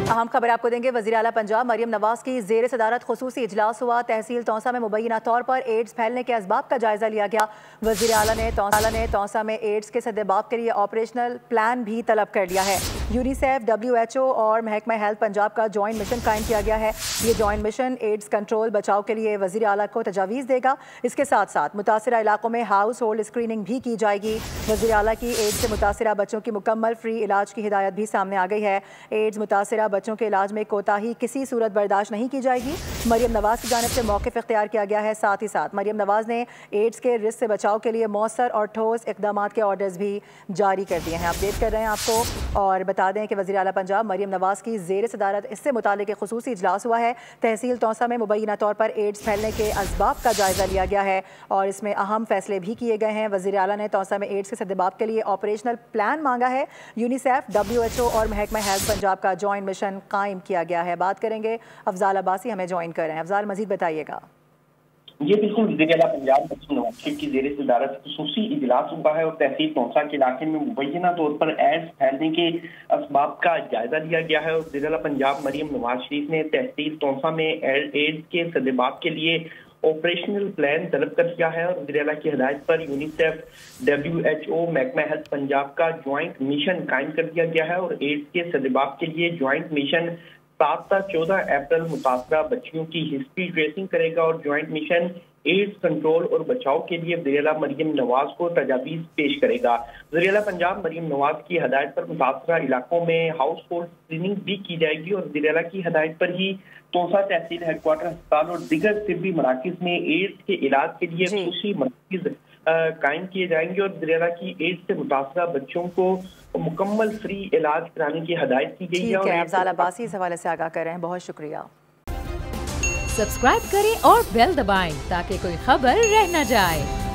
अहम खबर आपको देंगे। वज़ीर आला पंजाब मरियम नवाज की ज़ेर सदारत खुसूसी इजलास हुआ। तहसील तौसा में मुबैना तौर पर एड्स फैलने के असबाब का जायजा लिया गया। वज़ीर आला ने तौसा में एड्स के सद्देबाब के लिए ऑपरेशनल प्लान भी तलब कर लिया है। यूनिसेफ, WHO और महकमा हेल्थ पंजाब का जॉइंट मिशन कायम किया गया है। ये जॉइंट मिशन एड्स कंट्रोल बचाव के लिए वज़ीर आला को तजावीज़ देगा। इसके साथ साथ मुतासिरा इलाकों में हाउस होल्ड स्क्रीनिंग भी की जाएगी। वज़ीर आला की एड्स से मुतासिरा बच्चों की मुकम्मल फ्री इलाज की हिदायत भी सामने आ गई है। एड्स मुतासिरा बच्चों के इलाज में कोताही किसी सूरत बर्दाश्त नहीं की जाएगी। मरियम नवाज की जानिब से मौक़िफ़ इख्तियार किया गया है। साथ ही साथ मरियम नवाज ने एड्स के रिस्क से बचाव के लिए मौसर और ठोस इक़दामात के ऑर्डर्स भी जारी कर दिए हैं। अपडेट कर रहे हैं आपको और बता दें कि वज़ीर आला पंजाब मरियम नवाज की ज़ेर सदारत इससे मुतालिक खुसूसी इजलास हुआ है। तहसील तौसा में मुबैना तौर पर एड्स फैलने के असबाब का जायजा लिया गया है और इसमें अहम फैसले भी किए गए हैं। वज़ीर आला ने तौसा में एड्स के सद्देबाब के लिए ऑपरेशनल प्लान मांगा है। यूनिसेफ, WHO और महकमा हेल्थ पंजाब का जॉइंट मिशन कायम किया गया है। बात करेंगे अफजाल अब्बासी, हमें ज्वाइन कर रहे हैं। अफजाल, मजीद बताइएगा। ये बिल्कुल वज़ीर आला पंजाब मरियम नवाज की ज़ेर सदारत खुसूसी इजलास हुआ है और तहसील तौसा के इलाके में मुबैना तौर पर एड्स फैलने के असबाब का जायजा लिया गया है। और वज़ीर आला पंजाब मरियम नवाज शरीफ ने तहसील तौसा में एड्स के सद्देबाब के लिए ऑपरेशनल प्लान तलब कर दिया है और वज़ीर आला की हिदायत पर यूनिसेफ, WHO, महकमा हेल्थ पंजाब का ज्वाइंट मिशन कायम कर दिया गया है। और एड्स के सद्देबाब के लिए ज्वाइंट मिशन 7 से 14 अप्रैल मुतासरा बच्चियों की हिस्ट्री ट्रेसिंग करेगा और ज्वाइंट मिशन एड्स कंट्रोल और बचाव के लिए वज़ीर आला मरियम नवाज को तजावीज़ पेश करेगा। वज़ीर आला पंजाब मरियम नवाज की हिदायत पर मुतासरा इलाकों में हाउस होल्ड स्क्रीनिंग भी की जाएगी और वज़ीर आला की हिदायत पर ही तौसा तहसील हेडक्वार्टर अस्पताल और दिगर तिब्बी मराकिज में एड्स के इलाज के लिए खुसूसी मराकिज कायम किए जाएंगे और वज़ीर आला की एड्स से मुतासरा बच्चों को मुकम्मल फ्री इलाज कराने की हिदायत की गई है। अफजाल अब्बासी इस हवाले से आगाह कर रहे हैं, बहुत शुक्रिया। सब्सक्राइब करें और बेल दबाएं ताकि कोई खबर रह न जाए।